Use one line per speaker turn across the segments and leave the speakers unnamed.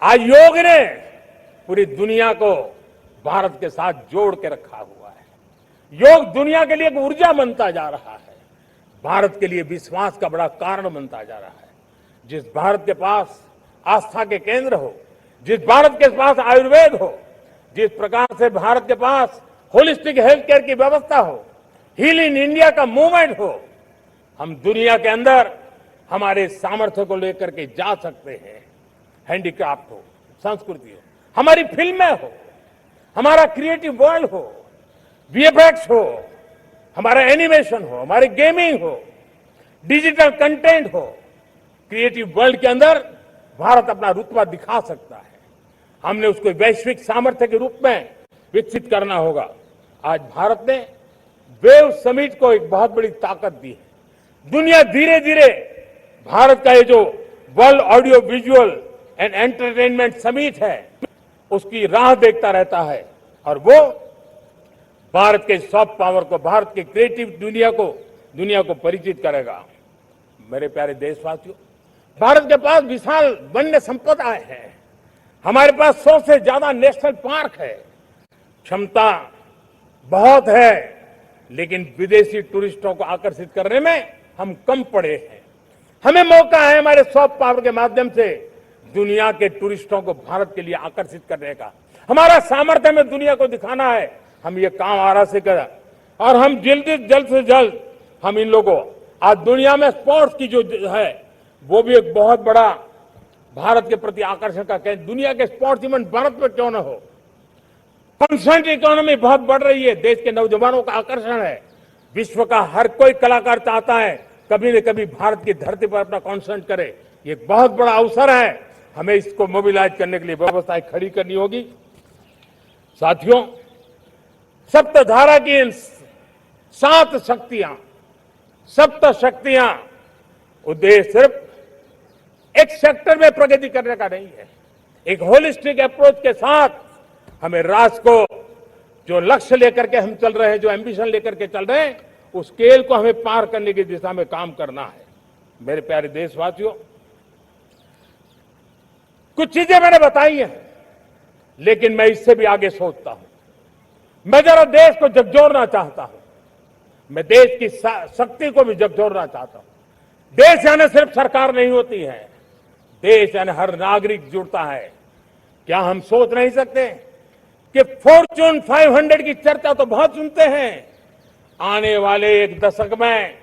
आज योग ने पूरी दुनिया को भारत के साथ जोड़ के रखा हुआ है। योग दुनिया के लिए एक ऊर्जा बनता जा रहा है, भारत के लिए विश्वास का बड़ा कारण बनता जा रहा है। जिस भारत के पास आस्था के केंद्र हो, जिस भारत के पास आयुर्वेद हो, जिस प्रकार से भारत के पास होलिस्टिक हेल्थ केयर की व्यवस्था हो, हील इन इंडिया का मूवमेंट हो, हम दुनिया के अंदर हमारे सामर्थ्य को लेकर के जा सकते हैं। हैंडीक्राफ्ट हो, संस्कृति हो, हमारी फिल्में हो, हमारा क्रिएटिव वर्ल्ड हो, वीएफएक्स हो, हमारा एनिमेशन हो, हमारी गेमिंग हो, डिजिटल कंटेंट हो, क्रिएटिव वर्ल्ड के अंदर भारत अपना रुतबा दिखा सकता है। हमने उसको वैश्विक सामर्थ्य के रूप में विकसित करना होगा। आज भारत ने वेव समिट को एक बहुत बड़ी ताकत दी है। दुनिया धीरे धीरे भारत का ये जो world audio visual and entertainment summit है, उसकी राह देखता रहता है और वो भारत के सॉफ्ट पावर को, भारत के क्रिएटिव दुनिया को परिचित करेगा। मेरे प्यारे देशवासियों, भारत के पास विशाल वन्य संपदा है, हमारे पास 100 से ज्यादा नेशनल पार्क है, क्षमता बहुत है, लेकिन विदेशी टूरिस्टों को आकर्षित करने में हम कम पड़े हैं। हमें मौका है हमारे सॉफ्ट पावर के माध्यम से दुनिया के टूरिस्टों को भारत के लिए आकर्षित करने का। हमारा सामर्थ्य हमें दुनिया को दिखाना है। हम ये काम आरा से करें और हम जल्द से जल्द हम इन लोगों, आज दुनिया में स्पोर्ट्स की जो है वो भी एक बहुत बड़ा भारत के प्रति आकर्षण का केंद्र। दुनिया के स्पोर्ट्स इवेंट भारत में क्यों न हो। कॉन्सेंट इकोनॉमी बहुत बढ़ रही है, देश के नौजवानों का आकर्षण है। विश्व का हर कोई कलाकार चाहता है कभी न कभी भारत की धरती पर अपना कॉन्सर्ट करे। ये एक बहुत बड़ा अवसर है, हमें इसको मोबिलाइज करने के लिए व्यवस्थाएं खड़ी करनी होगी। साथियों, सप्तधारा की इन 7 शक्तियां, सप्त शक्तियां, उद्देश्य सिर्फ एक सेक्टर में प्रगति करने का नहीं है। एक होलिस्टिक अप्रोच के साथ हमें राष्ट्र को जो लक्ष्य लेकर के हम चल रहे हैं, जो एम्बिशन लेकर के चल रहे हैं, उस स्केल को हमें पार करने की दिशा में काम करना है। मेरे प्यारे देशवासियों, कुछ चीजें मैंने बताई हैं, लेकिन मैं इससे भी आगे सोचता हूं। मैं जरा देश को झकझोरना चाहता हूं, मैं देश की शक्ति को भी झकझोरना चाहता हूं। देश यानी सिर्फ सरकार नहीं होती है, देश यानी हर नागरिक जुड़ता है। क्या हम सोच नहीं सकते कि फॉर्च्यून 500 की चर्चा तो बहुत सुनते हैं, आने वाले एक दशक में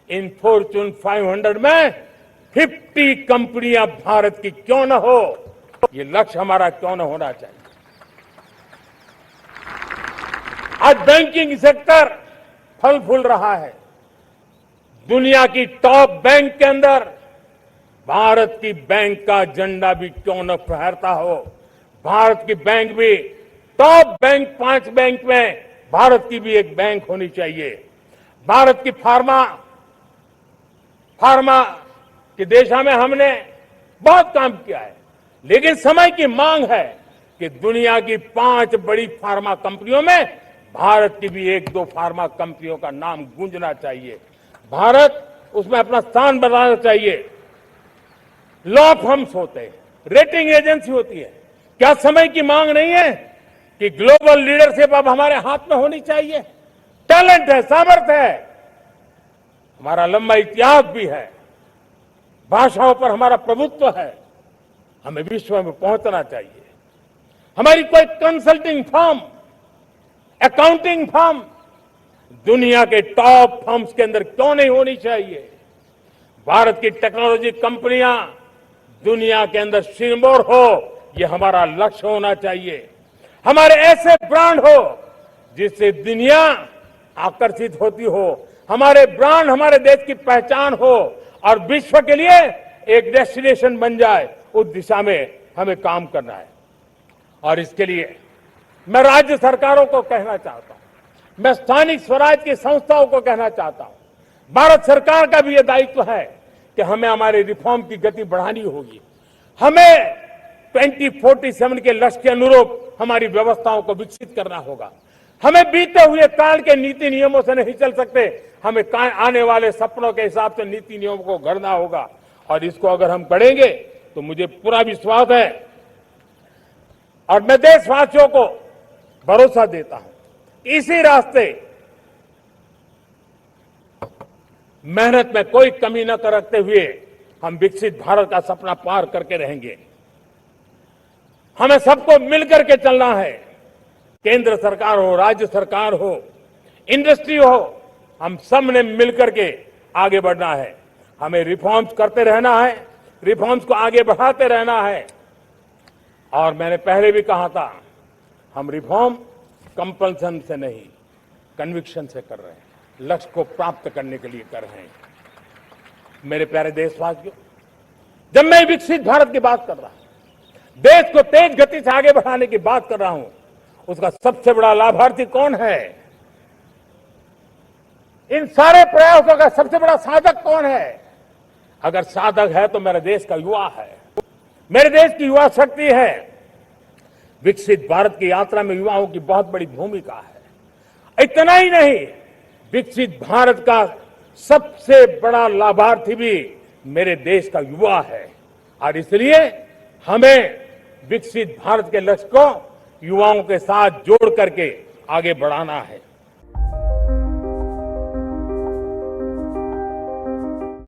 इन फॉर्च्यून 500 में 50 कंपनियां भारत की क्यों न हो, ये लक्ष्य हमारा क्यों न होना चाहिए। आज बैंकिंग सेक्टर फल फूल रहा है। दुनिया की टॉप बैंक के अंदर भारत की बैंक का झंडा भी क्यों न फहरता हो। भारत की बैंक भी टॉप बैंक 5 बैंक में भारत की भी एक बैंक होनी चाहिए। भारत की फार्मा की दिशा में हमने बहुत काम किया है, लेकिन समय की मांग है कि दुनिया की 5 बड़ी फार्मा कंपनियों में भारत की भी 1-2 फार्मा कंपनियों का नाम गूंजना चाहिए। भारत उसमें अपना स्थान बनाना चाहिए। लॉ फर्म्स होते हैं, रेटिंग एजेंसी होती है। क्या समय की मांग नहीं है कि ग्लोबल लीडरशिप अब हमारे हाथ में होनी चाहिए। टैलेंट है, सामर्थ्य है, हमारा लंबा इतिहास भी है, भाषाओं पर हमारा प्रभुत्व है, हमें विश्व में पहुंचना चाहिए। हमारी कोई कंसल्टिंग फर्म, अकाउंटिंग फर्म दुनिया के टॉप फर्म्स के अंदर क्यों नहीं होनी चाहिए। भारत की टेक्नोलॉजी कंपनियां दुनिया के अंदर सिरमौर हो, ये हमारा लक्ष्य होना चाहिए। हमारे ऐसे ब्रांड हो जिससे दुनिया आकर्षित होती हो, हमारे ब्रांड हमारे देश की पहचान हो और विश्व के लिए एक डेस्टिनेशन बन जाए, उस दिशा में हमें काम करना है। और इसके लिए मैं राज्य सरकारों को कहना चाहता हूं, मैं स्थानिक स्वराज की संस्थाओं को कहना चाहता हूं, भारत सरकार का भी यह दायित्व है कि हमें हमारे रिफॉर्म की गति बढ़ानी होगी। हमें 2047 के लक्ष्य के अनुरूप हमारी व्यवस्थाओं को विकसित करना होगा। हमें बीते हुए काल के नीति नियमों से नहीं चल सकते, हमें आने वाले सपनों के हिसाब से नीति नियमों को गढ़ना होगा। और इसको अगर हम करेंगे तो मुझे पूरा विश्वास है और मैं देशवासियों को भरोसा देता हूं, इसी रास्ते मेहनत में कोई कमी न करते हुए हम विकसित भारत का सपना पार करके रहेंगे। हमें सबको मिलकर के चलना है। केंद्र सरकार हो, राज्य सरकार हो, इंडस्ट्री हो, हम सब ने मिलकर के आगे बढ़ना है। हमें रिफॉर्म्स करते रहना है, रिफॉर्म्स को आगे बढ़ाते रहना है। और मैंने पहले भी कहा था, हम रिफॉर्म कंपल्सन से नहीं, कन्विक्शन से कर रहे हैं, लक्ष्य को प्राप्त करने के लिए कर रहे हैं। मेरे प्यारे देशवासियों, जब मैं विकसित भारत की बात कर रहा हूं, देश को तेज गति से आगे बढ़ाने की बात कर रहा हूं, उसका सबसे बड़ा लाभार्थी कौन है? इन सारे प्रयासों का सबसे बड़ा साधक कौन है? अगर साधक है तो मेरे देश का युवा है, मेरे देश की युवा शक्ति है। विकसित भारत की यात्रा में युवाओं की बहुत बड़ी भूमिका है। इतना ही नहीं, विकसित भारत का सबसे बड़ा लाभार्थी भी मेरे देश का युवा है। और इसलिए हमें विकसित भारत के लक्ष्य को युवाओं के साथ जोड़ करके आगे बढ़ाना है।